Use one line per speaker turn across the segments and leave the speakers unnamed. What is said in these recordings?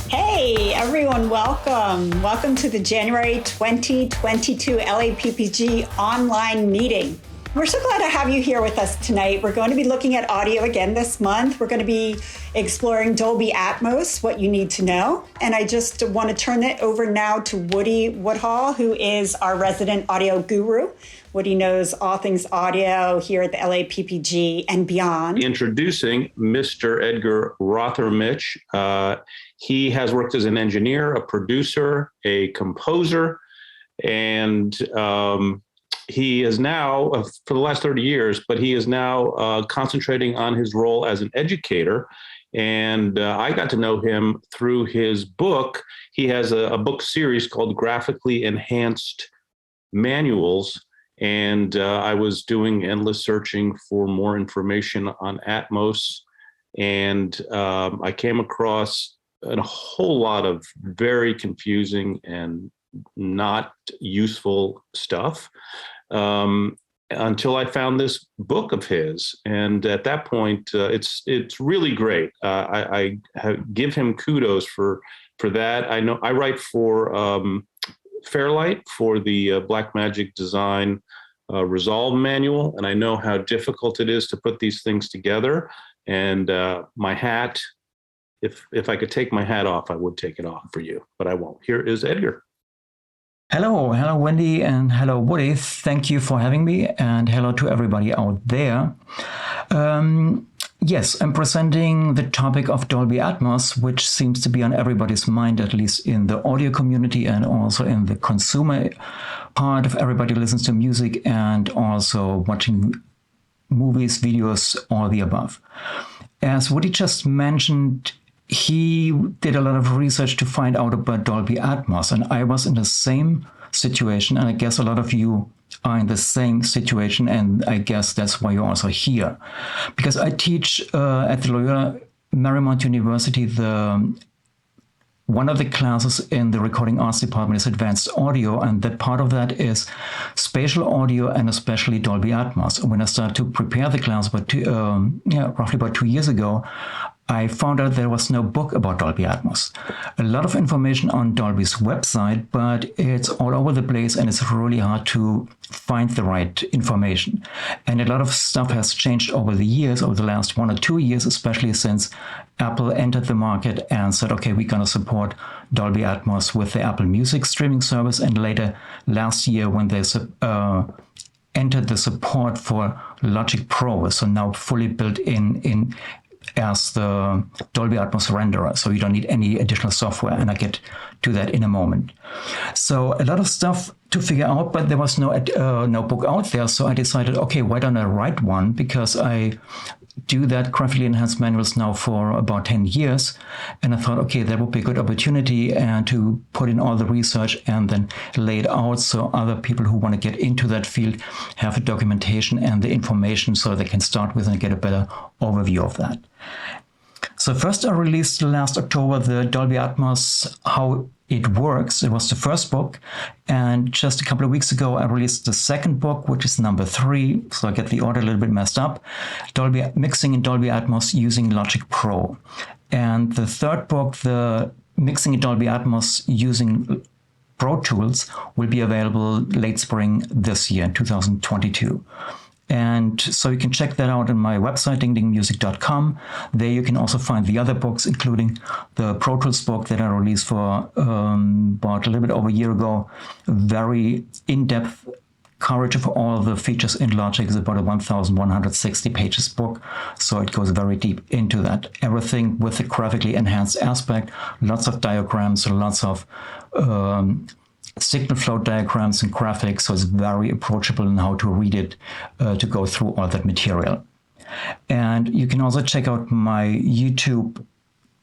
Hey everyone, welcome. Welcome to the January 2022 LAPPG online meeting. We're so glad to have you here with us tonight. We're going to be looking at audio again this month. We're going to be exploring Dolby Atmos, what you need to know. And I just want to turn it over now to Woody Woodhall, who is our resident audio guru. Woody knows all things audio here at the LAPPG and beyond.
Introducing Mr. Edgar Rothermich. He has worked as an engineer, a producer, a composer, and he is now, for the last 30 years, but he is now concentrating on his role as an educator. And I got to know him through his book. He has a book series called Graphically Enhanced Manuals. And I was doing endless searching for more information on Atmos. And I came across a whole lot of very confusing and not useful stuff until I found this book of his. And at that point, it's really great. I give him kudos for that. I know I write for Fairlight for the Blackmagic Design Resolve manual, and I know how difficult it is to put these things together. And my hat, if I could take my hat off, I would take it off for you, but I won't. Here is Edgar.
Hello, Wendy, and hello, Woody. Thank you for having me, and hello to everybody out there. Yes, I'm presenting the topic of Dolby Atmos, which seems to be on everybody's mind, at least in the audio community and also in the consumer part of everybody who listens to music and also watching movies, videos, all the above. As Woody just mentioned, he did a lot of research to find out about Dolby Atmos, and I was in the same situation, and I guess a lot of you are in the same situation, and I guess that's why you're also here. Because I teach at the Loyola Marymount University, one of the classes in the recording arts department is advanced audio, and that part of that is spatial audio and especially Dolby Atmos. And when I started to prepare the class roughly about 2 years ago, I found out there was no book about Dolby Atmos. A lot of information on Dolby's website, but it's all over the place and it's really hard to find the right information. And a lot of stuff has changed over the years, over the last 1 or 2 years, especially since Apple entered the market and said, okay, we're going to support Dolby Atmos with the Apple Music streaming service. And later last year when they entered the support for Logic Pro, so now fully built in as the Dolby Atmos renderer, so you don't need any additional software, and I get to that in a moment. So a lot of stuff to figure out, but there was no book out there, so I decided, okay, why don't I write one? Because I do that graphically enhanced manuals now for about 10 years, and I thought, okay, that would be a good opportunity and to put in all the research and then lay it out so other people who want to get into that field have the documentation and the information so they can start with and get a better overview of that. So first I released last October the Dolby Atmos, How It Works. It was the first book. And just a couple of weeks ago, I released the second book, which is number 3. So I get the order a little bit messed up. Mixing in Dolby Atmos using Logic Pro. And the third book, the Mixing in Dolby Atmos using Pro Tools, will be available late spring this year, 2022. And so you can check that out on my website, dingdingmusic.com. There you can also find the other books, including the Pro Tools book that I released for about a little bit over a year ago. Very in-depth coverage of all the features in Logic. Is about a 1,160 pages book. So it goes very deep into that. Everything with the graphically enhanced aspect, lots of diagrams, lots of signal flow diagrams and graphics, so it's very approachable in how to read it, to go through all that material. And you can also check out my YouTube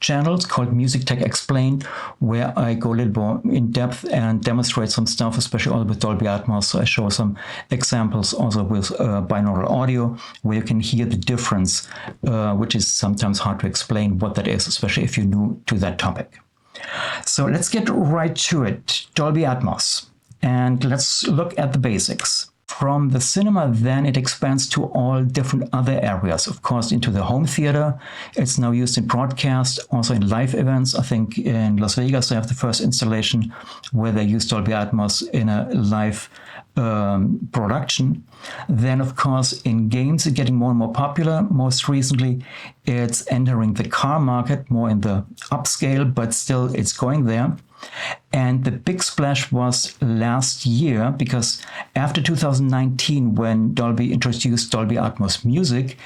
channel. It's called Music Tech Explained, where I go a little more in depth and demonstrate some stuff, especially all with Dolby Atmos. So I show some examples also with binaural audio, where you can hear the difference, which is sometimes hard to explain what that is, especially if you're new to that topic. So let's get right to it. Dolby Atmos. And let's look at the basics. From the cinema, then it expands to all different other areas. Of course, into the home theater. It's now used in broadcast, also in live events. I think in Las Vegas, they have the first installation where they use Dolby Atmos in a live production. Then, of course, in games, it's getting more and more popular. Most recently, it's entering the car market, more in the upscale, but still it's going there. And the big splash was last year, because after 2019, when Dolby introduced Dolby Atmos Music,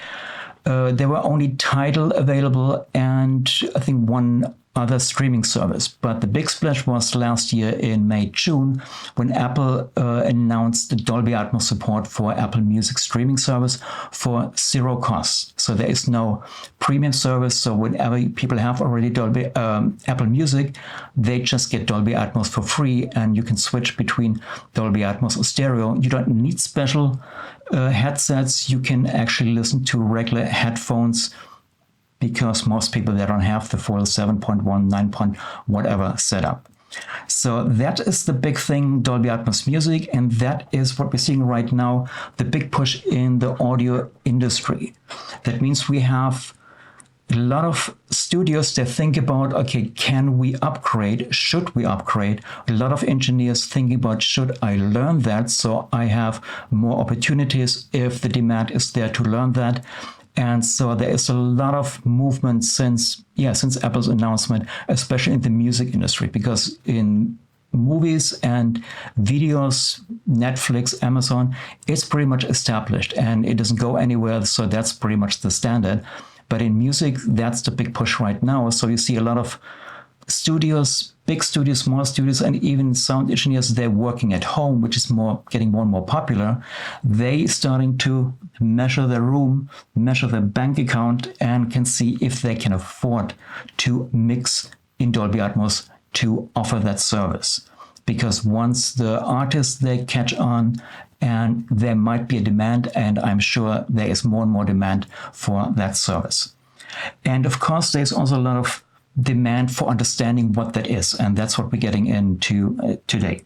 there were only Tidal available and I think one other streaming service. But the big splash was last year in May, June, when Apple announced the Dolby Atmos support for Apple Music streaming service for zero cost. So there is no premium service. So whenever people have already Dolby Apple Music, they just get Dolby Atmos for free, and you can switch between Dolby Atmos or stereo. You don't need special headsets. You can actually listen to regular headphones, because most people, they don't have the full 7.1, 9 whatever setup. So that is the big thing, Dolby Atmos Music, and that is what we're seeing right now, the big push in the audio industry. That means we have a lot of studios that think about, okay, can we upgrade? Should we upgrade? A lot of engineers thinking about, should I learn that so I have more opportunities if the demand is there to learn that? And so there is a lot of movement since Apple's announcement, especially in the music industry, because in movies and videos, Netflix, Amazon, it's pretty much established and it doesn't go anywhere. So that's pretty much the standard. But in music, that's the big push right now. So you see a lot of studios, big studios, small studios, and even sound engineers, they're working at home, which is getting more and more popular. They starting to measure their room, measure their bank account, and can see if they can afford to mix in Dolby Atmos to offer that service. Because once the artists, they catch on, and there might be a demand, and I'm sure there is more and more demand for that service. And of course, there's also a lot of demand for understanding what that is, and that's what we're getting into today.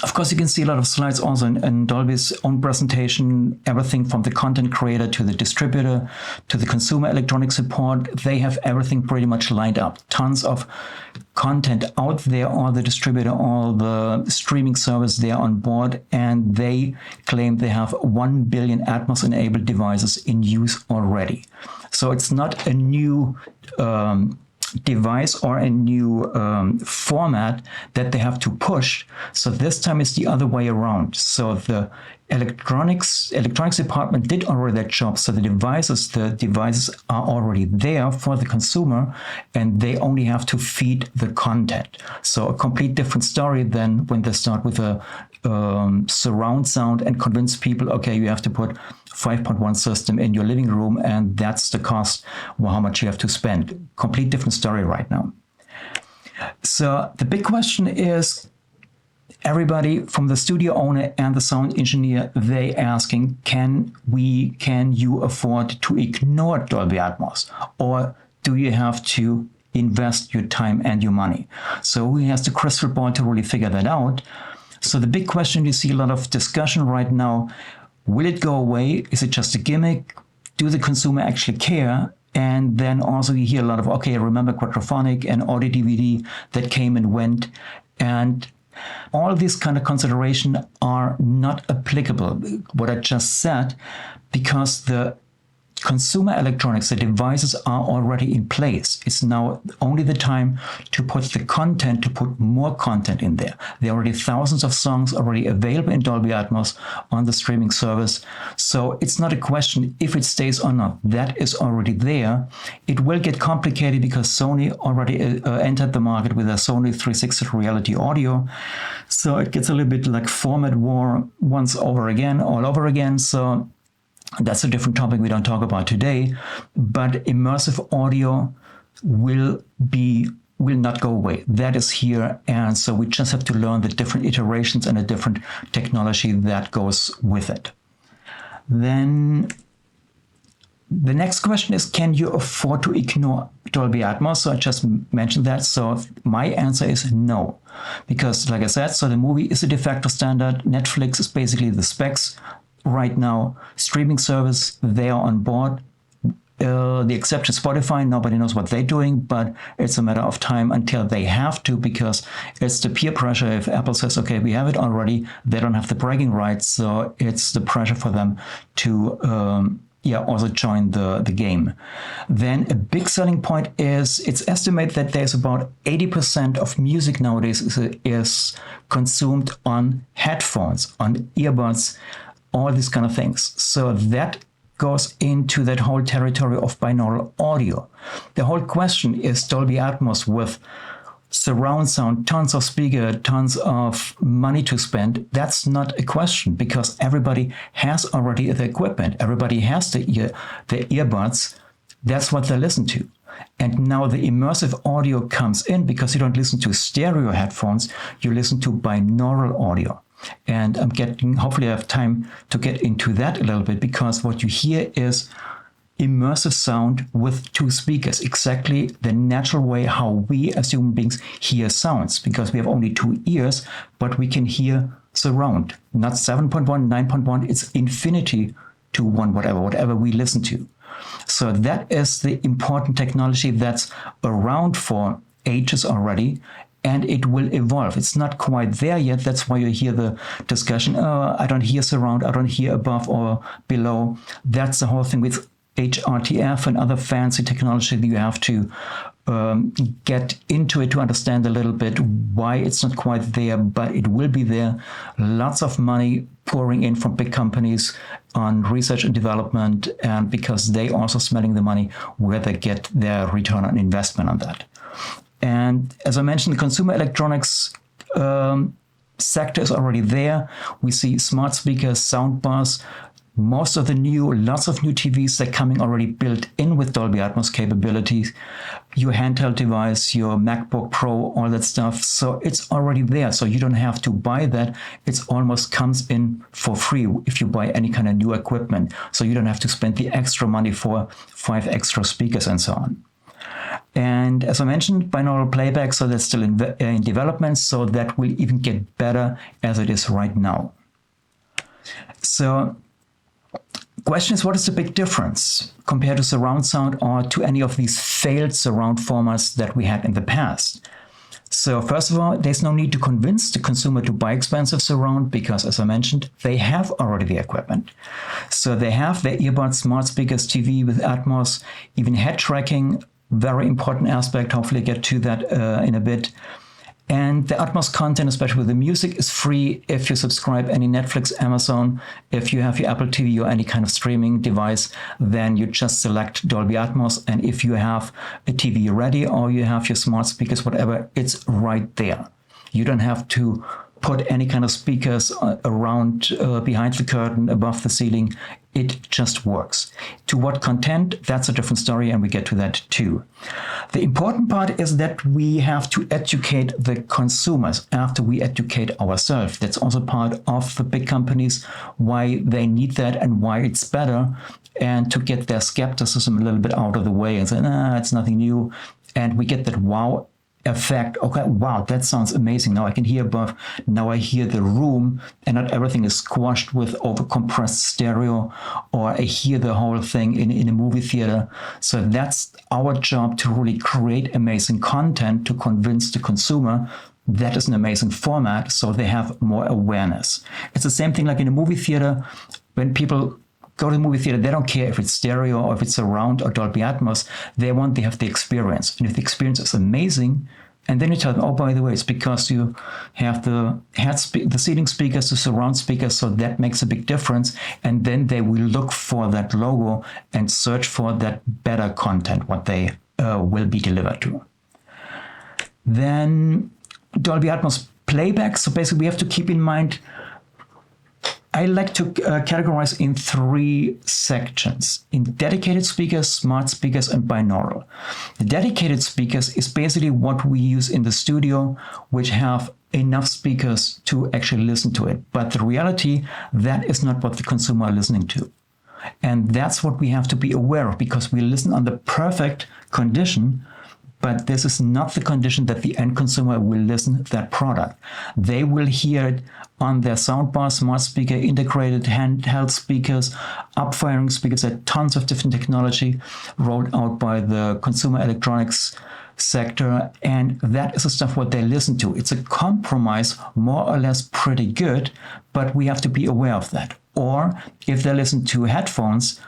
Of course, you can see a lot of slides also in Dolby's own presentation, everything from the content creator to the distributor to the consumer electronic support. They have everything pretty much lined up. Tons of content out there, all the distributor, all the streaming service, they're on board, and they claim they have 1 billion Atmos-enabled devices in use already. So it's not a new device or a new format that they have to push. So this time it's the other way around. So the electronics department did already that job. So the devices are already there for the consumer, and they only have to feed the content. So a complete different story than when they start with a surround sound and convince people, okay, you have to put 5.1 system in your living room, and that's the cost, how much you have to spend. Complete different story right now. So the big question is, everybody from the studio owner and the sound engineer, they asking, can you afford to ignore Dolby Atmos? Or do you have to invest your time and your money? So who has the crystal ball to really figure that out? So the big question, you see a lot of discussion right now, will it go away? Is it just a gimmick? Do the consumer actually care? And then also you hear a lot of, okay, remember Quadraphonic and audio DVD that came and went. And all of these kind of considerations are not applicable, what I just said, because the consumer electronics, the devices are already in place. It's now only the time to put the content, to put more content in there. There are already thousands of songs already available in Dolby Atmos on the streaming service. So it's not a question if it stays or not. That is already there. It will get complicated because Sony already entered the market with a Sony 360 Reality Audio. So it gets a little bit like format war all over again. So that's a different topic we don't talk about today, but immersive audio will not go away. That is here, and so we just have to learn the different iterations and the different technology that goes with it. Then The next question is, can you afford to ignore Dolby Atmos? So I just mentioned that. So my answer is no, because like I said, so the movie is a de facto standard. Netflix is basically the specs right now. Streaming service, they are on board. The exception Spotify, nobody knows what they're doing, but it's a matter of time until they have to, because it's the peer pressure. If Apple says, okay, we have it already, they don't have the bragging rights. So it's the pressure for them to also join the game. Then a big selling point is, it's estimated that there's about 80% of music nowadays is consumed on headphones, on earbuds, all these kind of things. So that goes into that whole territory of binaural audio. The whole question is Dolby Atmos with surround sound, tons of speaker, tons of money to spend. That's not a question, because everybody has already the equipment. Everybody has the earbuds. That's what they listen to. And now the immersive audio comes in, because you don't listen to stereo headphones, you listen to binaural audio. And hopefully I have time to get into that a little bit, because what you hear is immersive sound with two speakers, exactly the natural way how we as human beings hear sounds, because we have only two ears, but we can hear surround, not 7.1, 9.1, it's infinity to one, whatever we listen to. So that is the important technology that's around for ages already. And it will evolve. It's not quite there yet. That's why you hear the discussion, I don't hear surround, I don't hear above or below. That's the whole thing with HRTF and other fancy technology that you have to get into it to understand a little bit why it's not quite there, but it will be there. Lots of money pouring in from big companies on research and development, and because they also smelling the money where they get their return on investment on that. And as I mentioned, the consumer electronics sector is already there. We see smart speakers, soundbars, lots of new TVs that are coming already built in with Dolby Atmos capabilities, your handheld device, your MacBook Pro, all that stuff. So it's already there. So you don't have to buy that. It almost comes in for free if you buy any kind of new equipment. So you don't have to spend the extra money for 5 extra speakers and so on. And as I mentioned, binaural playback, so that's still in development, so that will even get better as it is right now. So question is, what is the big difference compared to surround sound or to any of these failed surround formats that we had in the past? So first of all, there's no need to convince the consumer to buy expensive surround, because as I mentioned, they have already the equipment. So they have their earbuds, smart speakers, TV with Atmos, even head tracking, very important aspect. Hopefully get to that in a bit. And the Atmos content, especially with the music, is free if you subscribe any Netflix, Amazon. If you have your Apple TV or any kind of streaming device, then you just select Dolby Atmos. And if you have a TV ready or you have your smart speakers, whatever, it's right there. You don't have to put any kind of speakers around, behind the curtain, above the ceiling. It just works. To what content, that's a different story, and we get to that too. The important part is that we have to educate the consumers after we educate ourselves. That's also part of the big companies, why they need that and why it's better, and to get their skepticism a little bit out of the way and say, nah, it's nothing new. And we get that wow effect. Okay, wow, that sounds amazing. Now I can hear above. Now I hear the room, and not everything is squashed with overcompressed stereo, or I hear the whole thing in a movie theater. So that's our job, to really create amazing content to convince the consumer that is an amazing format, so they have more awareness. It's the same thing like in a movie theater. When people go to the movie theater, they don't care if it's stereo or if it's surround or Dolby Atmos. They have the experience. And if the experience is amazing, and then you tell them, oh, by the way, it's because you have the seating speakers, the surround speakers, so that makes a big difference. And then they will look for that logo and search for that better content, what they will be delivered to. Then Dolby Atmos playback. So basically we have to keep in mind, I like to categorize in 3 sections: in dedicated speakers, smart speakers, and binaural. The dedicated speakers is basically what we use in the studio, which have enough speakers to actually listen to it. But the reality, that is not what the consumer are listening to. And that's what we have to be aware of, because we listen on the perfect condition, but this is not the condition that the end consumer will listen to that product. They will hear it on their soundbar, smart speaker, integrated handheld speakers, up-firing speakers, there are tons of different technology rolled out by the consumer electronics sector, and that is the stuff what they listen to. It's a compromise, more or less pretty good, but we have to be aware of that. Or if they listen to headphones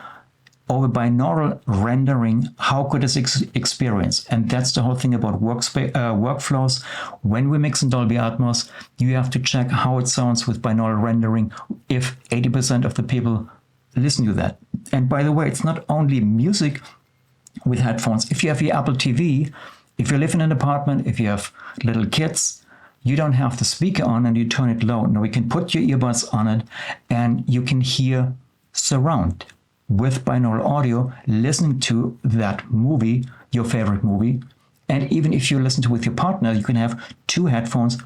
over binaural rendering, how could this experience? And that's the whole thing about workflows. When we mix in Dolby Atmos, you have to check how it sounds with binaural rendering if 80% of the people listen to that. And by the way, it's not only music with headphones. If you have your Apple TV, if you live in an apartment, if you have little kids, you don't have the speaker on and you turn it low. No, you can put your earbuds on it and you can hear surround with binaural audio, listening to that movie, your favorite movie. And even if you listen to with your partner, you can have two headphones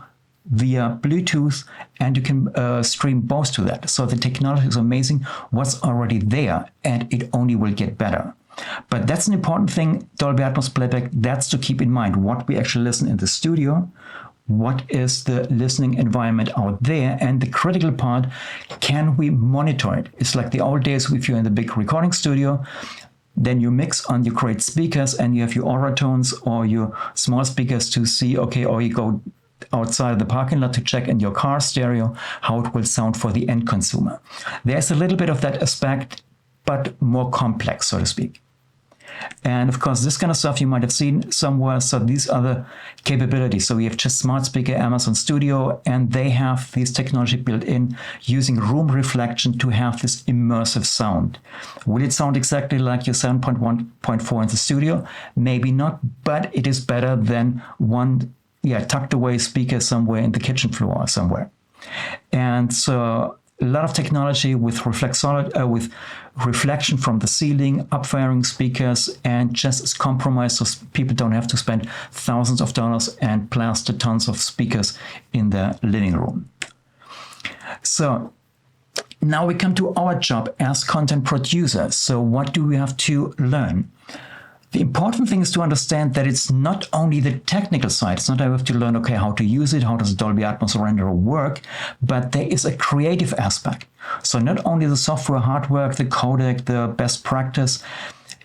via Bluetooth and you can stream both to that. So the technology is amazing, what's already there, and it only will get better. But that's an important thing, Dolby Atmos playback, that's to keep in mind what we actually listen in the studio, what is the listening environment out there, and the critical part, can we monitor it? It's like the old days if you're in the big recording studio, then you mix on your great speakers and you have your aura tones or your small speakers to see, okay, or you go outside of the parking lot to check in your car stereo how it will sound for the end consumer. There's a little bit of that aspect, but more complex, so to speak. And of course, this kind of stuff you might have seen somewhere. So these are the capabilities. So we have just smart speaker, Amazon Studio, and they have this technology built in using room reflection to have this immersive sound. Will it sound exactly like your 7.1.4 in the studio? Maybe not, but it is better than one tucked away speaker somewhere in the kitchen floor or somewhere. And so a lot of technology with with reflection from the ceiling, up-firing speakers, and just as compromise so people don't have to spend thousands of dollars and plaster tons of speakers in their living room. So now we come to our job as content producers. So what do we have to learn? The important thing is to understand that it's not only the technical side. It's not that we have to learn, okay, how to use it, how does Dolby Atmos renderer work, but there is a creative aspect. So not only the software, hardware, the codec, the best practice,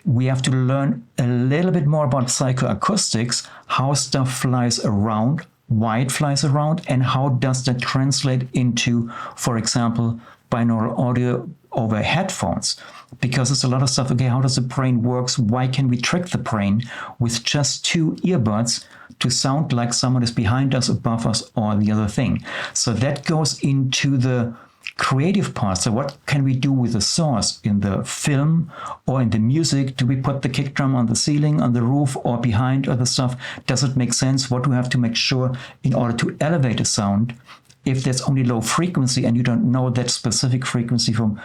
we have to learn a little bit more about psychoacoustics, how stuff flies around, why it flies around, and how does that translate into, for example, binaural audio over headphones. Because it's a lot of stuff, okay, how does the brain work? Why can we trick the brain with just two earbuds to sound like someone is behind us, above us, or the other thing? So that goes into the creative part. So what can we do with the source in the film or in the music? Do we put the kick drum on the ceiling, on the roof, or behind other stuff? Does it make sense? What do we have to make sure in order to elevate a sound? If there's only low frequency and you don't know that specific frequency from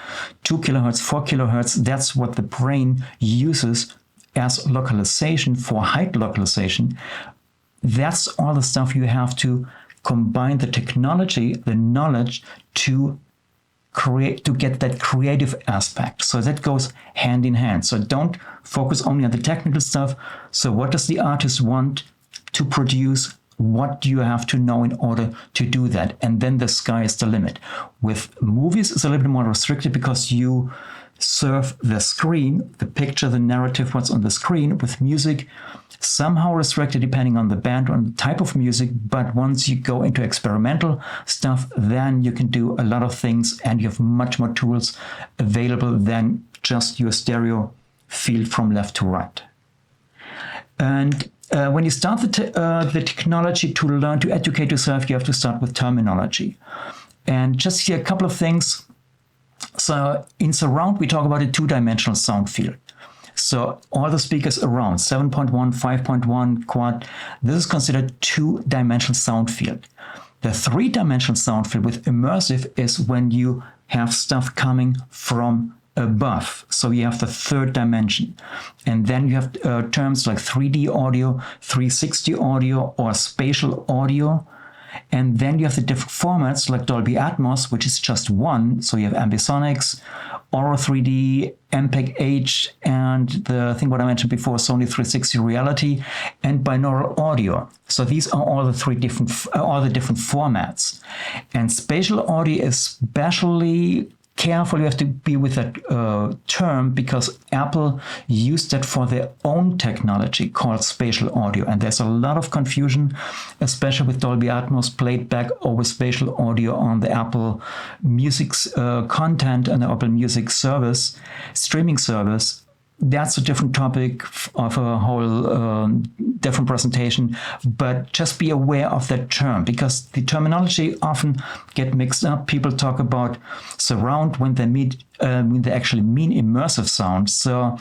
2 kilohertz, 4 kilohertz, that's what the brain uses as localization for height localization. That's all the stuff you have to combine the technology, the knowledge to create, to get that creative aspect. So that goes hand in hand. So don't focus only on the technical stuff. So what does the artist want to produce? What do you have to know in order to do that? And then the sky is the limit. With movies, it's a little bit more restricted because you serve the screen, the picture, the narrative, what's on the screen. With music, somehow restricted depending on the band or on the type of music. But once you go into experimental stuff, then you can do a lot of things and you have much more tools available than just your stereo field from left to right. And when you start the technology to learn to educate yourself, you have to start with terminology. And just here, a couple of things. So in surround, we talk about a two-dimensional sound field. So all the speakers around, 7.1, 5.1, quad, this is considered two-dimensional sound field. The three-dimensional sound field with immersive is when you have stuff coming from above. So you have the third dimension. And then you have terms like 3D audio, 360 audio, or spatial audio. And then you have the different formats like Dolby Atmos, which is just one. So you have ambisonics, Aura 3D, MPEG-H, and the thing what I mentioned before, Sony 360 Reality, and binaural audio. So these are all the different formats. And spatial audio, especially careful, you have to be with that term, because Apple used that for their own technology called spatial audio. And there's a lot of confusion, especially with Dolby Atmos played back over spatial audio on the Apple Music's content and the Apple Music service, streaming service. That's a different topic of a whole different presentation, but just be aware of that term, because the terminology often get mixed up. People talk about surround when they actually mean immersive sound. So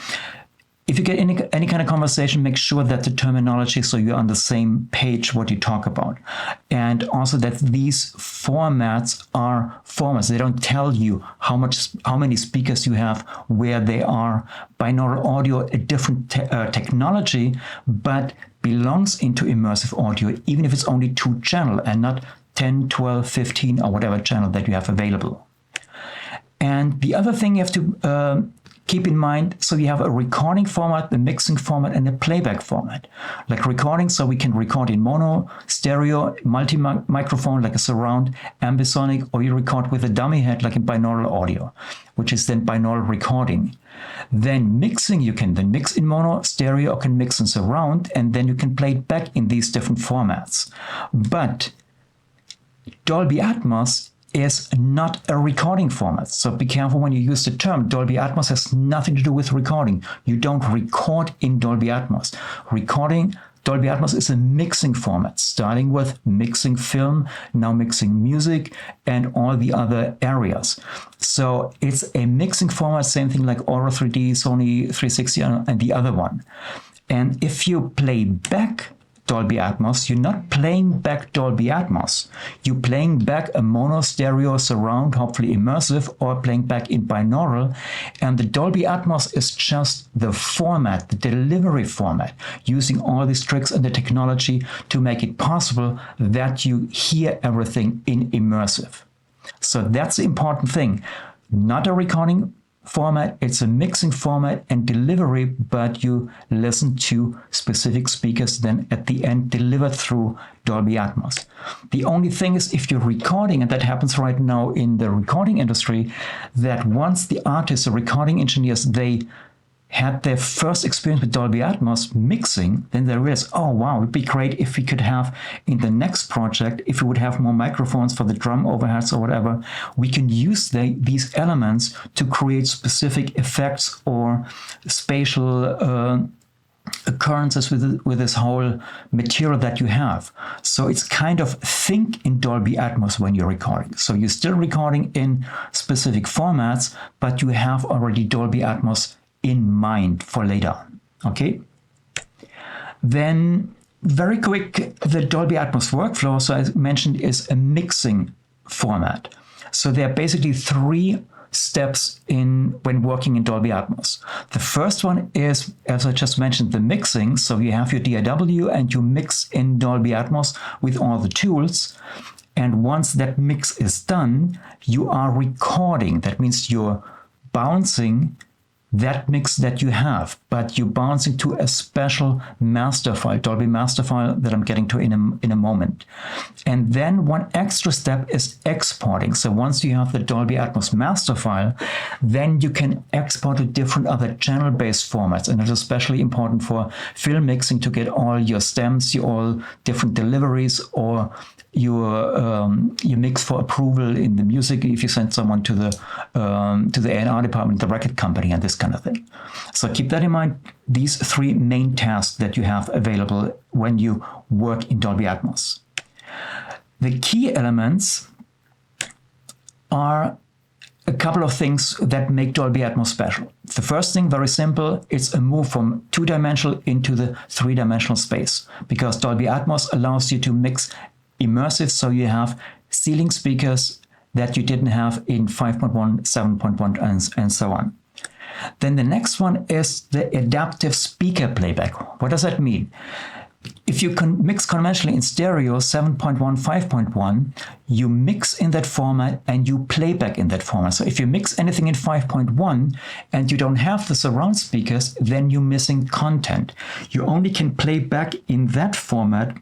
if you get any kind of conversation, make sure that the terminology, so you're on the same page what you talk about. And also that these formats are formats. They don't tell you how many speakers you have, where they are. Binaural audio, a different technology, but belongs into immersive audio, even if it's only 2 channel and not 10, 12, 15, or whatever channel that you have available. And the other thing you have to keep in mind, so you have a recording format, the mixing format, and a playback format. Like recording, so we can record in mono, stereo, multi-microphone, like a surround, ambisonic, or you record with a dummy head, like in binaural audio, which is then binaural recording. Then mixing, you can then mix in mono, stereo, or can mix in surround, and then you can play it back in these different formats. But Dolby Atmos is not a recording format. So be careful when you use the term. Dolby Atmos has nothing to do with recording. You don't record in Dolby Atmos. Dolby Atmos is a mixing format, starting with mixing film, now mixing music, and all the other areas. So it's a mixing format, same thing like Aura 3D, Sony 360, and the other one. And if you play back Dolby Atmos, you're not playing back Dolby Atmos. You're playing back a mono, stereo, surround, hopefully immersive, or playing back in binaural. And the Dolby Atmos is just the format, the delivery format, using all these tricks and the technology to make it possible that you hear everything in immersive. So that's the important thing. Not a recording format, it's a mixing format and delivery, but you listen to specific speakers then at the end delivered through Dolby Atmos. The only thing is, if you're recording, and that happens right now in the recording industry, that once the artists, the recording engineers, they had their first experience with Dolby Atmos mixing, then they realized, oh wow, it would be great if we could have in the next project, if we would have more microphones for the drum overheads or whatever, we can use these elements to create specific effects or spatial occurrences with this whole material that you have. So it's kind of think in Dolby Atmos when you're recording. So you're still recording in specific formats, but you have already Dolby Atmos in mind for later on. Okay. Then very quick, the Dolby Atmos workflow, so as mentioned, is a mixing format. So there are basically 3 steps when working in Dolby Atmos. The first one is, as I just mentioned, the mixing. So you have your DAW and you mix in Dolby Atmos with all the tools. And once that mix is done, you are recording. That means you're bouncing that mix that you have, but you're bouncing to a special master file, Dolby master file, that I'm getting to in a moment. And then one extra step is exporting. So once you have the Dolby Atmos master file, then you can export to different other channel-based formats. And it's especially important for film mixing to get all your stems, all different deliveries, or your mix for approval in the music if you send someone to the A&R department, the record company, and this kind of thing. So keep that in mind. These 3 main tasks that you have available when you work in Dolby Atmos. The key elements are a couple of things that make Dolby Atmos special. The first thing, very simple, it's a move from 2-dimensional into the 3-dimensional space, because Dolby Atmos allows you to mix immersive, so you have ceiling speakers that you didn't have in 5.1, 7.1, and so on. Then the next one is the adaptive speaker playback. What does that mean? If you can mix conventionally in stereo 7.1, 5.1, you mix in that format and you play back in that format. So if you mix anything in 5.1 and you don't have the surround speakers, then you're missing content. You only can play back in that format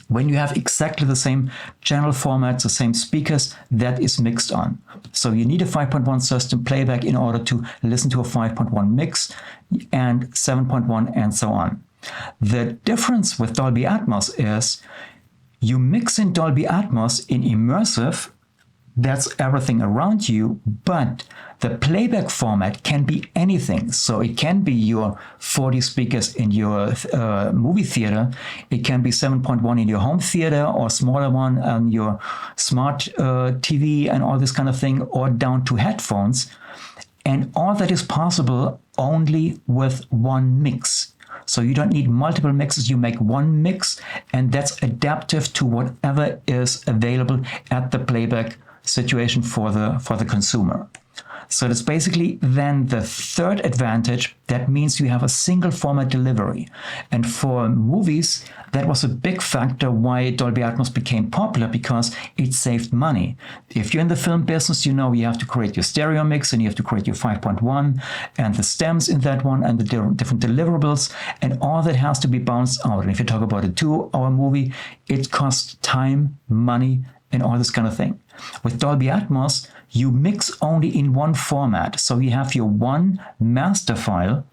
when you have exactly the same channel formats, the same speakers that is mixed on. So you need a 5.1 system playback in order to listen to a 5.1 mix and 7.1 and so on. The difference with Dolby Atmos is you mix in Dolby Atmos in Immersive, that's everything around you, but the playback format can be anything. So it can be your 40 speakers in your movie theater. It can be 7.1 in your home theater or smaller one on your smart TV and all this kind of thing, or down to headphones. And all that is possible only with one mix. So you don't need multiple mixes. You make one mix, and that's adaptive to whatever is available at the playback situation for the consumer. So that's basically then the third advantage. That means you have a single format delivery. And for movies, that was a big factor why Dolby Atmos became popular, because it saved money. If you're in the film business, you know you have to create your stereo mix and you have to create your 5.1 and the stems in that one and the different deliverables, and all that has to be bounced out. And if you talk about a 2-hour movie, it costs time, money, and all this kind of thing. With Dolby Atmos, you mix only in one format. So you have your one master file,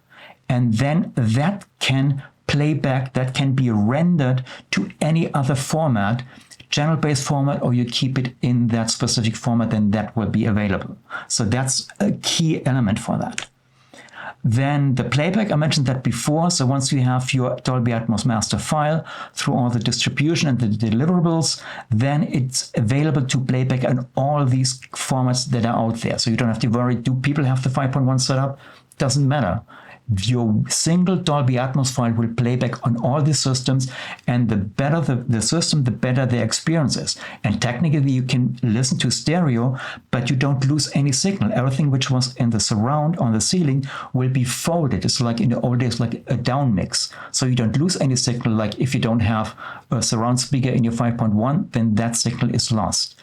and then that can play back, that can be rendered to any other format, channel-based format, or you keep it in that specific format, then that will be available. So that's a key element for that. Then the playback, I mentioned that before. So once you have your Dolby Atmos master file through all the distribution and the deliverables, then it's available to playback on all these formats that are out there. So you don't have to worry, do people have the 5.1 set up? Doesn't matter. Your single Dolby Atmos file will play back on all these systems, and the better the system, the better the experience is. And technically, you can listen to stereo, but you don't lose any signal. Everything which was in the surround on the ceiling will be folded. It's like in the old days, like a down mix. So you don't lose any signal. Like if you don't have a surround speaker in your 5.1, then that signal is lost.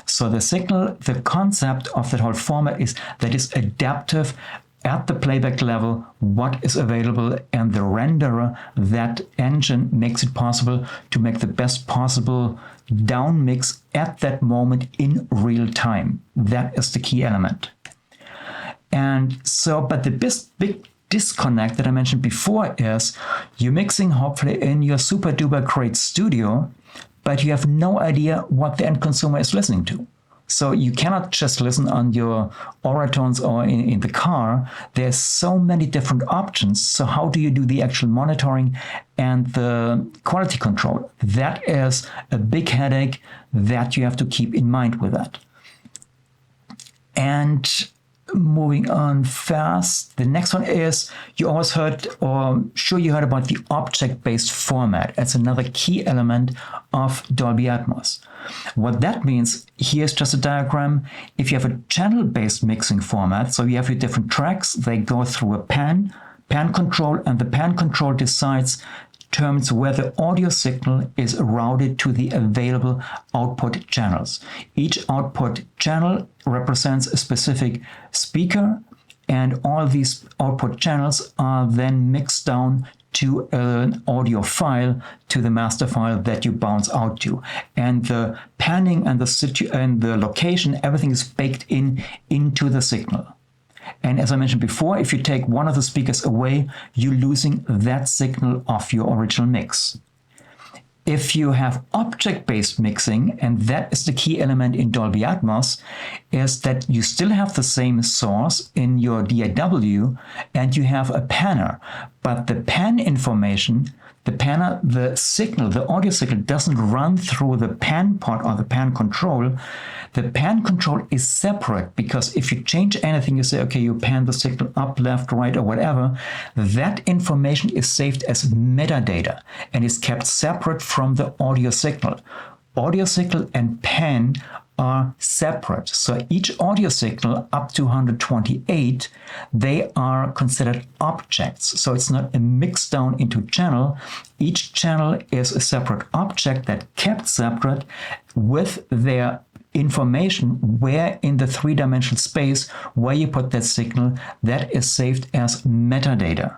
So the signal, the concept of that whole format is that it's adaptive at the playback level, what is available, and the renderer, that engine, makes it possible to make the best possible down mix at that moment in real time. That is the key element. And so, but the big disconnect that I mentioned before is you're mixing hopefully in your super duper great studio, but you have no idea what the end consumer is listening to. So you cannot just listen on your Oratones or in the car. There's so many different options. So how do you do the actual monitoring and the quality control? That is a big headache that you have to keep in mind with that. And moving on fast, the next one is, you always heard, or sure you heard about the object-based format. That's another key element of Dolby Atmos. What that means, here's just a diagram. If you have a channel-based mixing format, so you have your different tracks, they go through a pan control, and the pan control determines where the audio signal is routed to the available output channels. Each output channel represents a specific speaker, and all these output channels are then mixed down to an audio file, to the master file that you bounce out to. And the panning and the location, everything is baked into the signal. And as I mentioned before, if you take one of the speakers away, you're losing that signal of your original mix. If you have object-based mixing, and that is the key element in Dolby Atmos, is that you still have the same source in your DAW, and you have a panner. But the pan information, the panner, the signal, the audio signal doesn't run through the pan pod or the pan control. The pan control is separate, because if you change anything, you say, okay, you pan the signal up, left, right, or whatever, that information is saved as metadata and is kept separate from the audio signal. Audio signal and pan are separate. So each audio signal up to 128, they are considered objects. So it's not a mix down into channel. Each channel is a separate object that kept separate with their information where in the three-dimensional space where you put that signal, that is saved as metadata.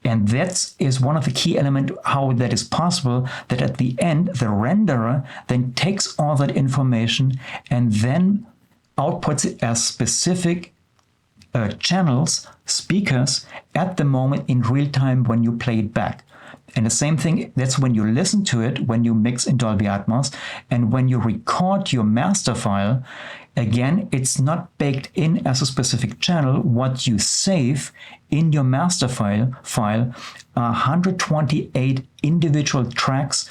And that is one of the key elements how that is possible, that at the end, the renderer then takes all that information and then outputs it as specific channels, speakers, at the moment in real time when you play it back. And the same thing, that's when you listen to it, when you mix in Dolby Atmos, and when you record your master file, again, it's not baked in as a specific channel. What you save in your master file are 128 individual tracks,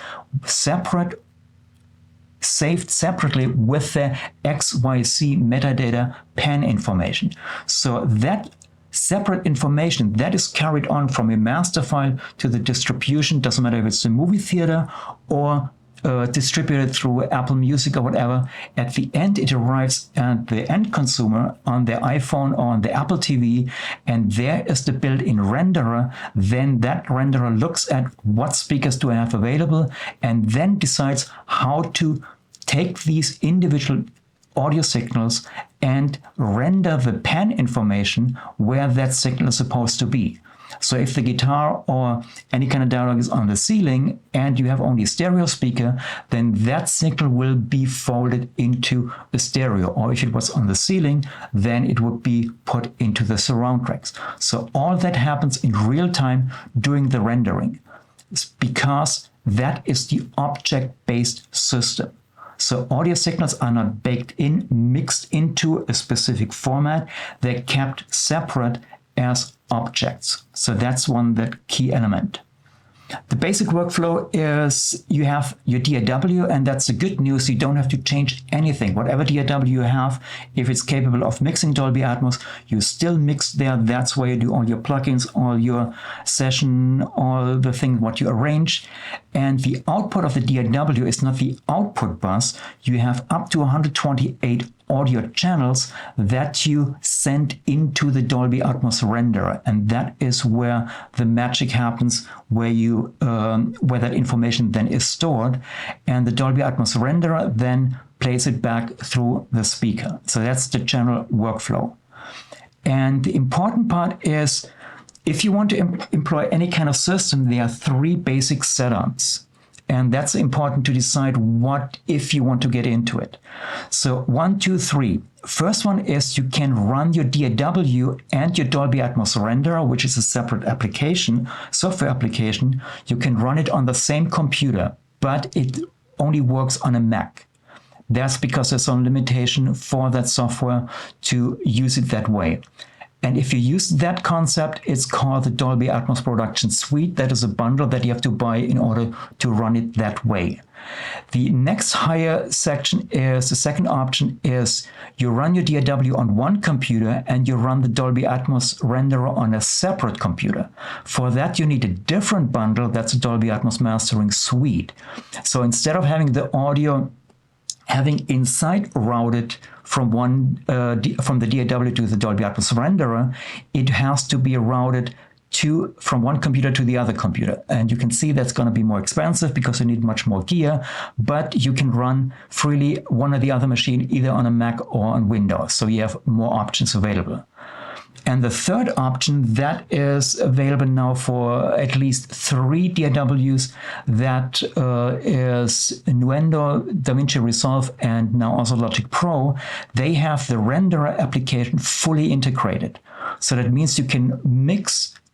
saved separately with the XYZ metadata pan information. So that separate information that is carried on from a master file to the distribution, doesn't matter if it's a movie theater or distributed through Apple Music or whatever. At the end, it arrives at the end consumer on their iPhone or on the Apple TV, and there is the built-in renderer. Then that renderer looks at what speakers do I have available and then decides how to take these individual audio signals and render the pan information where that signal is supposed to be. So if the guitar or any kind of dialogue is on the ceiling and you have only a stereo speaker, then that signal will be folded into a stereo. Or if it was on the ceiling, then it would be put into the surround tracks. So all that happens in real time during the rendering, because that is the object-based system. So audio signals are not baked in, mixed into a specific format. They're kept separate as objects. So that's that key element. The basic workflow is you have your DAW, and that's the good news. You don't have to change anything. Whatever DAW you have, if it's capable of mixing Dolby Atmos, you still mix there. That's where you do all your plugins, all your session, all the thing what you arrange. And the output of the DAW is not the output bus. You have up to 128 audio channels that you send into the Dolby Atmos renderer, and that is where the magic happens, where that information then is stored, and the Dolby Atmos renderer then plays it back through the speaker. So that's the general workflow. And the important part is, if you want to employ any kind of system, there are three basic setups. And that's important to decide what if you want to get into it. So 1, 2, 3. First one is you can run your DAW and your Dolby Atmos renderer, which is a separate application, software application. You can run it on the same computer, but it only works on a Mac. That's because there's some limitation for that software to use it that way. And if you use that concept, it's called the Dolby Atmos Production Suite. That is a bundle that you have to buy in order to run it that way. The next higher section is, the second option is you run your DAW on one computer and you run the Dolby Atmos renderer on a separate computer. For that, you need a different bundle. That's a Dolby Atmos Mastering Suite. So instead of having the audio having inside routed from the DAW to the Dolby Atmos renderer, it has to be routed from one computer to the other computer. And you can see that's going to be more expensive because you need much more gear, but you can run freely one or the other machine either on a Mac or on Windows. So you have more options available. And the third option that is available now for at least 3 DAWs, that is Nuendo, DaVinci Resolve, and now also Logic Pro. They have the renderer application fully integrated. So that means you can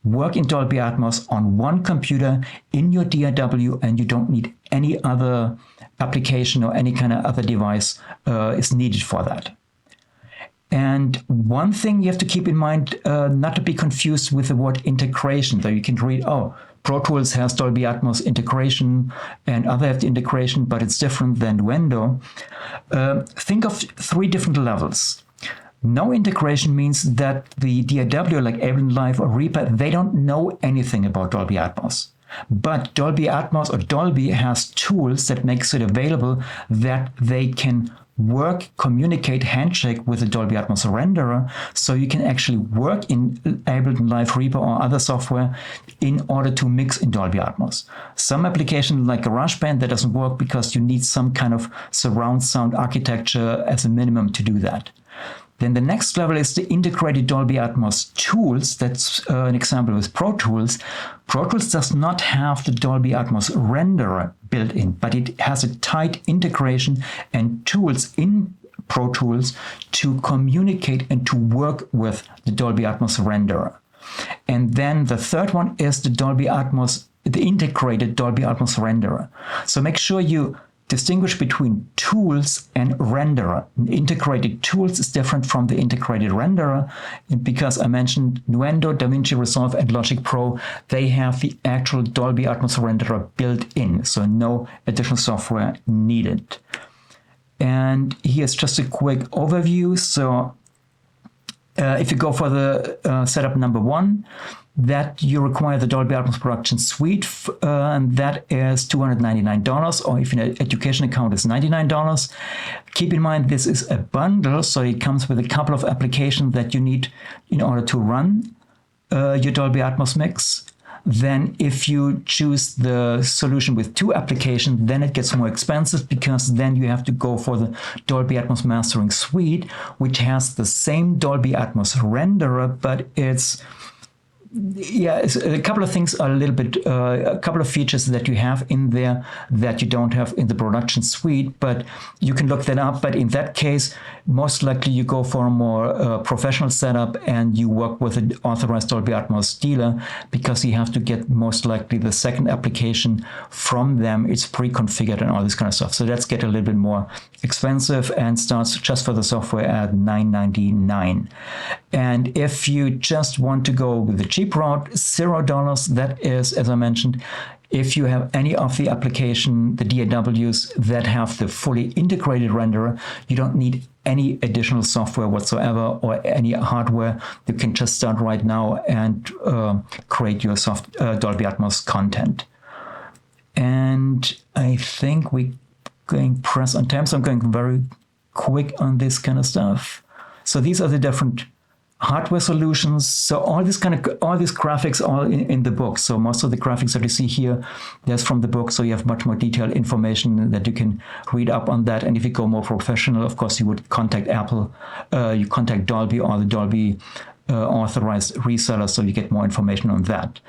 work in Dolby Atmos on one computer in your DAW, and you don't need any other application or any kind of other device is needed for that. And one thing you have to keep in mind, not to be confused with the word integration. So you can read, Pro Tools has Dolby Atmos integration and other have the integration, but it's different than Nuendo. Think of 3 different levels. No integration means that the DAW, like Ableton Live or Reaper, they don't know anything about Dolby Atmos. But Dolby Atmos or Dolby has tools that makes it available that they can communicate, handshake with the Dolby Atmos renderer, so you can actually work in Ableton Live Reaper or other software in order to mix in Dolby Atmos. Some application like GarageBand, that doesn't work because you need some kind of surround sound architecture as a minimum to do that. Then the next level is the integrated Dolby Atmos tools. That's an example with Pro Tools. Pro Tools does not have the Dolby Atmos renderer built in, but it has a tight integration and tools in Pro Tools to communicate and to work with the Dolby Atmos renderer. And then the third one is the Dolby Atmos, the integrated Dolby Atmos renderer. So make sure you distinguish between tools and renderer. Integrated tools is different from the integrated renderer, because I mentioned Nuendo, DaVinci Resolve, and Logic Pro, they have the actual Dolby Atmos renderer built in, so no additional software needed. And here's just a quick overview. So if you go for the setup number 1, that you require the Dolby Atmos Production Suite, and that is $299, or if you're an education account, it's $99. Keep in mind, this is a bundle, so it comes with a couple of applications that you need in order to run your Dolby Atmos mix. Then if you choose the solution with 2 applications, then it gets more expensive, because then you have to go for the Dolby Atmos Mastering Suite, which has the same Dolby Atmos renderer, but it's a couple of things are a little bit, a couple of features that you have in there that you don't have in the production suite, but you can look that up. But in that case, most likely you go for a more professional setup and you work with an authorized Dolby Atmos dealer, because you have to get most likely the second application from them. It's pre-configured and all this kind of stuff. So that's get a little bit more expensive and starts just for the software at $999. And if you just want to go with the cheap route, $0, that is, as I mentioned, if you have any of the application, the DAWs that have the fully integrated renderer, you don't need any additional software whatsoever or any hardware. You can just start right now and create your Dolby Atmos content. And I think we're going press on time, so I'm going very quick on this kind of stuff. So these are the different hardware solutions. So all these graphics are in the book. So most of the graphics that you see here, that's from the book. So you have much more detailed information that you can read up on that. And if you go more professional, of course, you would contact Apple, you contact Dolby or the Dolby authorized reseller, so you get more information on that.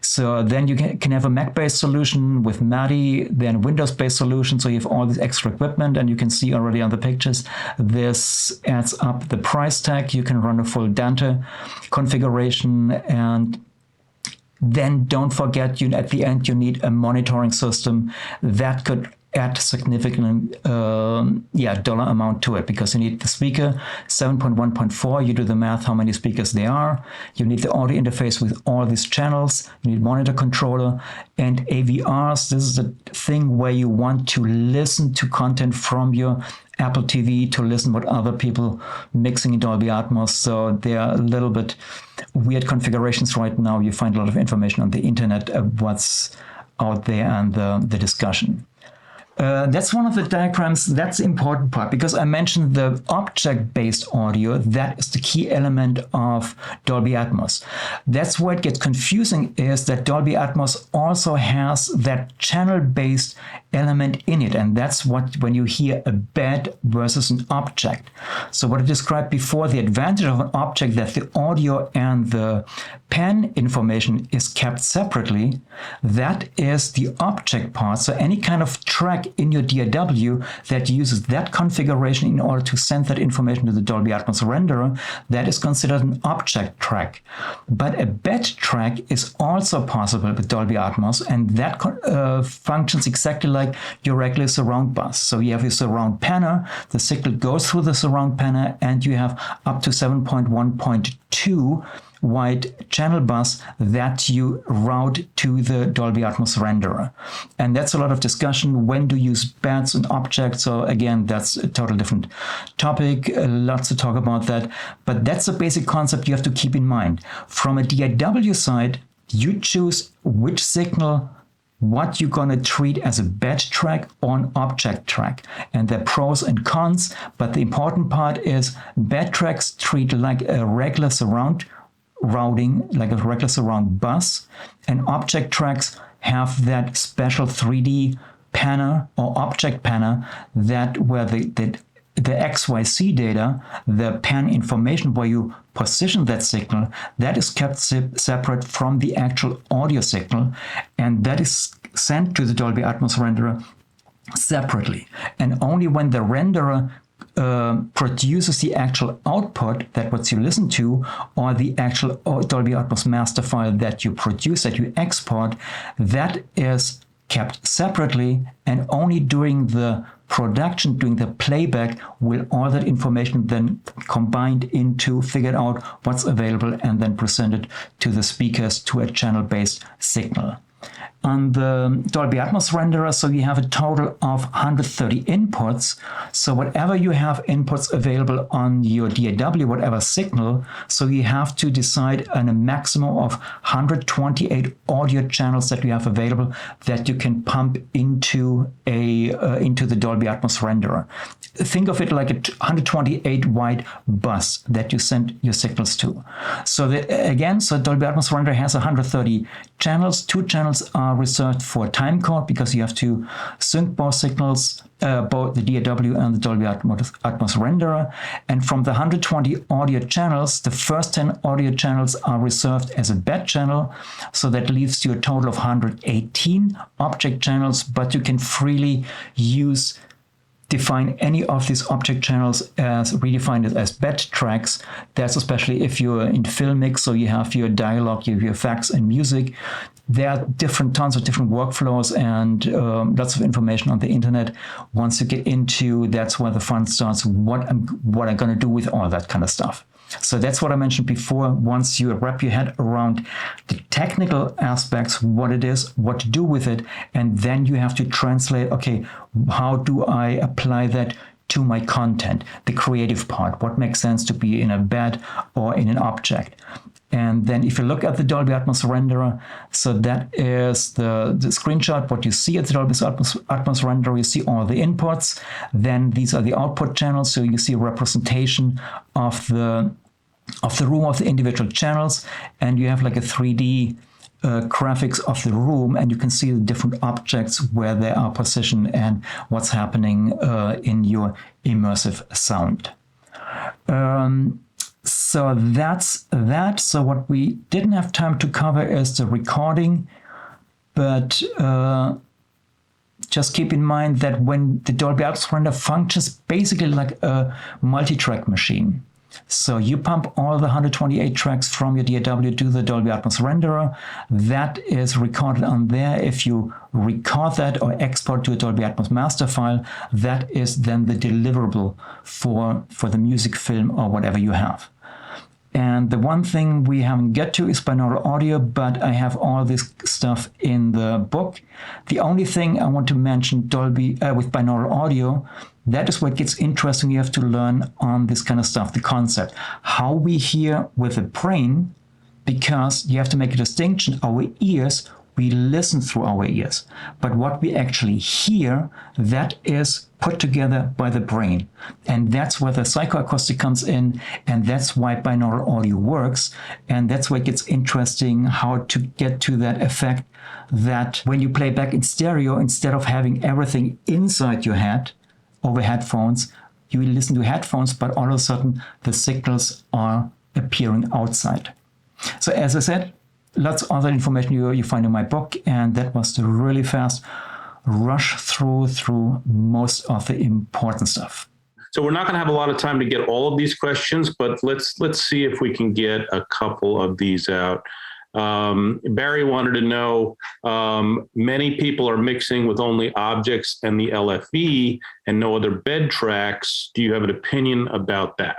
So then you can have a Mac-based solution with MADI, then Windows-based solution. So you have all this extra equipment, and you can see already on the pictures, this adds up the price tag. You can run a full Dante configuration, and then don't forget, at the end, you need a monitoring system that could add significant dollar amount to it, because you need the speaker 7.1.4. You do the math how many speakers there are. You need the audio interface with all these channels. You need monitor controller and AVRs. This is the thing where you want to listen to content from your Apple TV, to listen what other people mixing in Dolby Atmos. So they are a little bit weird configurations right now. You find a lot of information on the internet of what's out there and the discussion. That's one of the diagrams. That's the important part, because I mentioned the object-based audio. That is the key element of Dolby Atmos. That's where it gets confusing, is that Dolby Atmos also has that channel-based element in it. And that's when you hear a bed versus an object. So what I described before, the advantage of an object, that the audio and the pen information is kept separately. That is the object part. So any kind of track in your DAW that uses that configuration in order to send that information to the Dolby Atmos renderer, that is considered an object track. But a bed track is also possible with Dolby Atmos, and that functions exactly like your regular surround bus. So you have your surround panel, the signal goes through the surround panel, and you have up to 7.1.2 wide channel bus that you route to the Dolby Atmos renderer. And that's a lot of discussion. When to use beds and objects? So again, that's a totally different topic. Lots to talk about that. But that's a basic concept you have to keep in mind. From a DAW side, you choose which signal what you're going to treat as a bed track or an object track. And there are pros and cons, but the important part is bed tracks treat like a regular surround routing, like a regular surround bus, and object tracks have that special 3D panner or object panner that where the XYZ data, the pan information where you position that signal, that is kept separate from the actual audio signal, and that is sent to the Dolby Atmos renderer separately. And only when the renderer produces the actual output, that what you listen to, or the actual Dolby Atmos master file that you produce, that you export, that is kept separately, and only during the production, during the playback, will all that information then combined into figured out what's available and then presented to the speakers to a channel-based signal. On the Dolby Atmos renderer, so you have a total of 130 inputs. So whatever you have inputs available on your DAW, whatever signal, so you have to decide on a maximum of 128 audio channels that you have available that you can pump into the Dolby Atmos renderer. Think of it like a 128 wide bus that you send your signals to. So Dolby Atmos renderer has 130 channels. 2 channels are reserved for timecode because you have to sync both signals, both the DAW and the Dolby Atmos renderer. And from the 120 audio channels, the first 10 audio channels are reserved as a bed channel. So that leaves you a total of 118 object channels, but you can freely define any of these object channels as redefine it as bed tracks. That's especially if you're in film mix, so you have your dialogue, you have your effects and music. There are tons of different workflows and lots of information on the internet. Once you get into, that's where the fun starts, what I'm going to do with all that kind of stuff. So that's what I mentioned before. Once you wrap your head around the technical aspects, what it is, what to do with it, and then you have to translate, okay, how do I apply that to my content, the creative part, what makes sense to be in a bed or in an object. And then if you look at the Dolby Atmos renderer, so that is the screenshot, what you see at the Dolby Atmos renderer, you see all the inputs. Then these are the output channels, so you see a representation of the room of the individual channels, and you have like a 3D graphics of the room, and you can see the different objects where they are positioned and what's happening in your immersive sound. So that's that. So what we didn't have time to cover is the recording, but just keep in mind that when the Dolby Atmos renderer functions basically like a multi-track machine. So you pump all the 128 tracks from your DAW to the Dolby Atmos renderer. That is recorded on there. If you record that or export to a Dolby Atmos master file, that is then the deliverable for the music film or whatever you have. And the one thing we haven't get to is binaural audio, but I have all this stuff in the book. The only thing I want to mention Dolby with binaural audio, that is what gets interesting. You have to learn on this kind of stuff, the concept, how we hear with the brain, because you have to make a distinction. Our ears, we listen through our ears, but what we actually hear, that is put together by the brain. And that's where the psychoacoustic comes in, and that's why binaural audio works. And that's where it gets interesting, how to get to that effect that when you play back in stereo, instead of having everything inside your head over headphones, you listen to headphones, but all of a sudden the signals are appearing outside. So as I said, lots of other information you find in my book, and that was the really fast rush through most of the important stuff.
So we're not going to have a lot of time to get all of these questions, but let's see if we can get a couple of these out. Barry wanted to know, many people are mixing with only objects and the LFE and no other bed tracks. Do you have an opinion about that?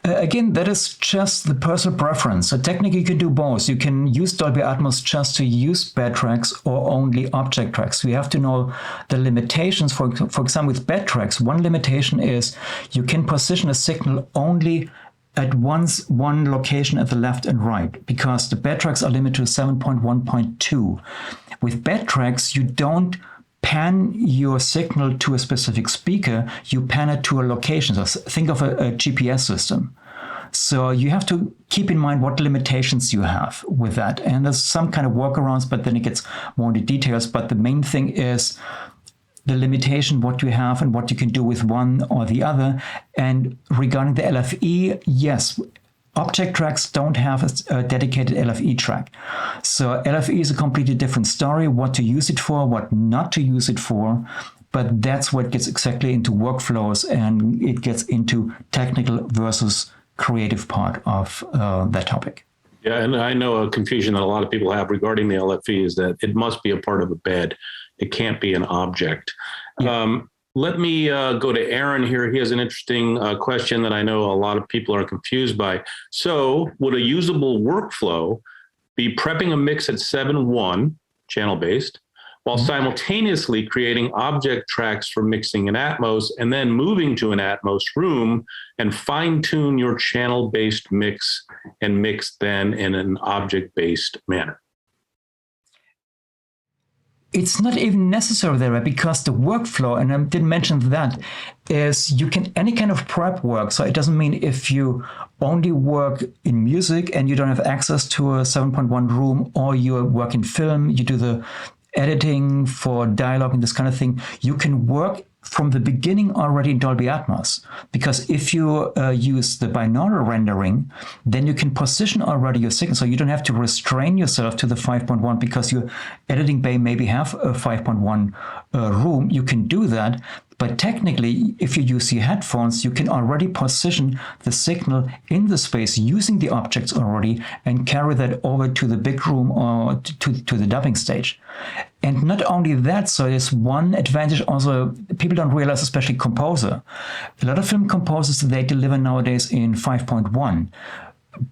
Again, that is just the personal preference. So technically you can do both. You can use Dolby Atmos just to use bed tracks or only object tracks. We have to know the limitations. For example, with bed tracks, one limitation is you can position a signal only at once one location at the left and right, because the bed tracks are limited to 7.1.2. With bed tracks, you don't pan your signal to a specific speaker, you pan it to a location. So think of a GPS system. So you have to keep in mind what limitations you have with that. And there's some kind of workarounds, but then it gets more into details. But the main thing is the limitation, what you have and what you can do with one or the other. And regarding the LFE, yes, object tracks don't have a dedicated LFE track. So LFE is a completely different story, what to use it for, what not to use it for. But that's what gets exactly into workflows, and it gets into technical versus creative part of that topic.
Yeah, and I know a confusion that a lot of people have regarding the LFE is that it must be a part of a bed. It can't be an object. Yeah. Let me go to Aaron here. He has an interesting question that I know a lot of people are confused by. So would a usable workflow be prepping a mix at 7.1 channel-based while simultaneously creating object tracks for mixing in Atmos and then moving to an Atmos room and fine-tune your channel-based mix and mix then in an object-based manner?
It's not even necessary there, because the workflow, and I didn't mention that, is you can any kind of prep work. So it doesn't mean if you only work in music and you don't have access to a 7.1 room, or you work in film, you do the editing for dialogue and this kind of thing, you can work from the beginning already in Dolby Atmos. Because if you use the binaural rendering, then you can position already your signal. So you don't have to restrain yourself to the 5.1 because your editing bay maybe have a 5.1 room. You can do that. But technically, if you use your headphones, you can already position the signal in the space using the objects already and carry that over to the big room or to the dubbing stage. And not only that, so there's one advantage also people don't realize, especially composer. A lot of film composers, they deliver nowadays in 5.1.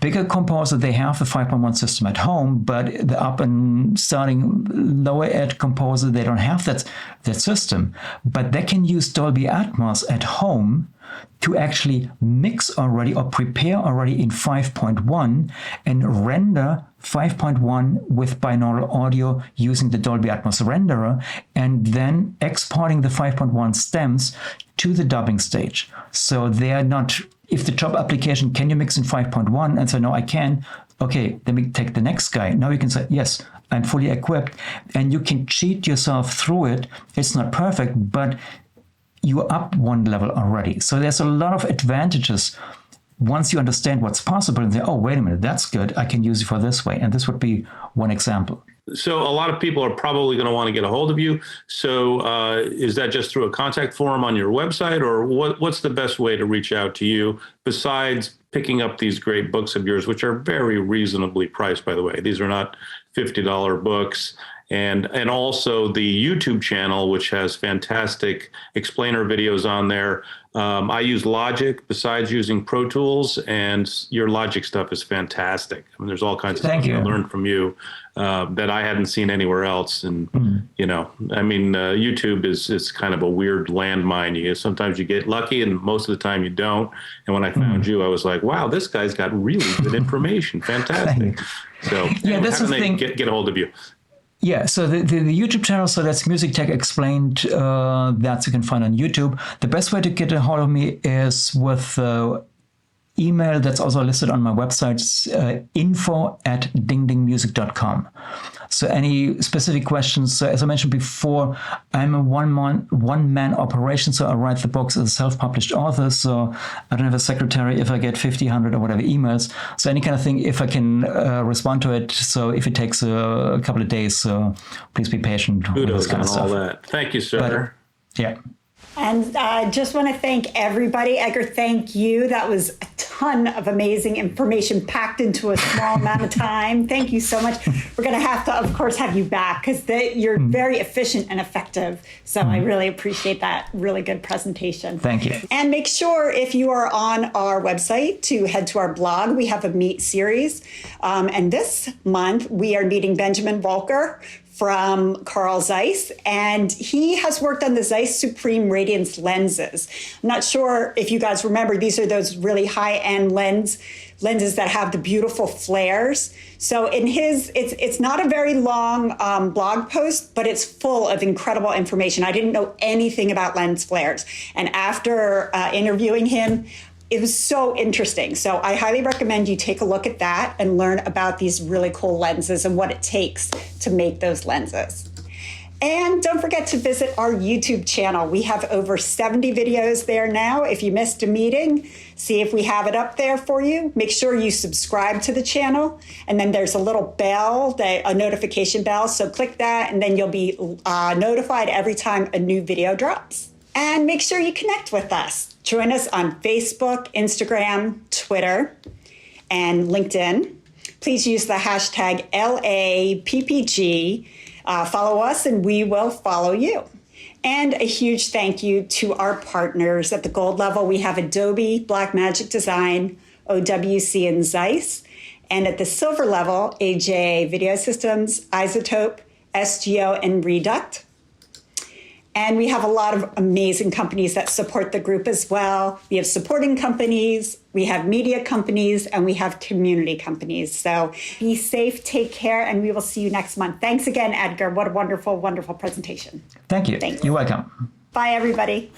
Bigger composer, they have the 5.1 system at home, but the up and starting lower end composer, they don't have that system. But they can use Dolby Atmos at home to actually mix already or prepare already in 5.1 and render 5.1 with binaural audio using the Dolby Atmos renderer, and then exporting the 5.1 stems to the dubbing stage. So they are not, if the job application, can you mix in 5.1? And say, no, I can. Okay, then we take the next guy. Now you can say, yes, I'm fully equipped. And you can cheat yourself through it. It's not perfect, but you're up one level already. So there's a lot of advantages once you understand what's possible and say, oh, wait a minute, that's good. I can use it for this way. And this would be one example.
So a lot of people are probably going to want to get a hold of you. So is that just through a contact form on your website, or what's the best way to reach out to you besides picking up these great books of yours, which are very reasonably priced, by the way? These are not $50 books. And also the YouTube channel, which has fantastic explainer videos on there. I use Logic besides using Pro Tools, and your Logic stuff is fantastic. I mean, there's all kinds of stuff I learned from you that I hadn't seen anywhere else. And, you know, I mean, YouTube is kind of a weird landmine. Sometimes you get lucky and most of the time you don't. And when I found you, I was like, wow, this guy's got really good information. Fantastic. So
yeah, that's
how
the
can
thing.
they get a hold of you?
Yeah, so the YouTube channel, so that's Music Tech Explained, that you can find on YouTube. The best way to get a hold of me is with email that's also listed on my website, info@dingdingmusic.com. So any specific questions, as I mentioned before, I'm a one-man operation, so I write the books as a self-published author, so I don't have a secretary if I get 50, 100 or whatever emails. So any kind of thing, if I can respond to it, so if it takes a couple of days, so please be patient with this kind of stuff.
All that. Thank you, sir.
But, yeah.
And I just want to thank everybody. Edgar, thank you. That was a ton of amazing information packed into a small amount of time. Thank you so much. We're going to have to, of course, have you back because you're very efficient and effective. So I really appreciate that really good presentation.
Thank you.
And make sure if you are on our website to head to our blog. We have a Meet series. And this month we are meeting Benjamin Volker from Carl Zeiss, and he has worked on the Zeiss Supreme Radiance lenses. I'm not sure if you guys remember, these are those really high-end lenses that have the beautiful flares. So in his, it's not a very long blog post, but it's full of incredible information. I didn't know anything about lens flares, and after interviewing him, it was so interesting. So I highly recommend you take a look at that and learn about these really cool lenses and what it takes to make those lenses. And don't forget to visit our YouTube channel. We have over 70 videos there now. If you missed a meeting, see if we have it up there for you. Make sure you subscribe to the channel. And then there's a little bell, a notification bell. So click that and then you'll be notified every time a new video drops. And make sure you connect with us. Join us on Facebook, Instagram, Twitter, and LinkedIn. Please use the hashtag LAPPG. Follow us and we will follow you. And a huge thank you to our partners. At the gold level, we have Adobe, Blackmagic Design, OWC, and Zeiss. And at the silver level, AJ Video Systems, Isotope, SGO, and Reduct. And we have a lot of amazing companies that support the group as well. We have supporting companies, we have media companies, and we have community companies. So be safe, take care, and we will see you next month. Thanks again, Edgar. What a wonderful, wonderful presentation.
Thank you.
Thanks.
You're welcome.
Bye, everybody.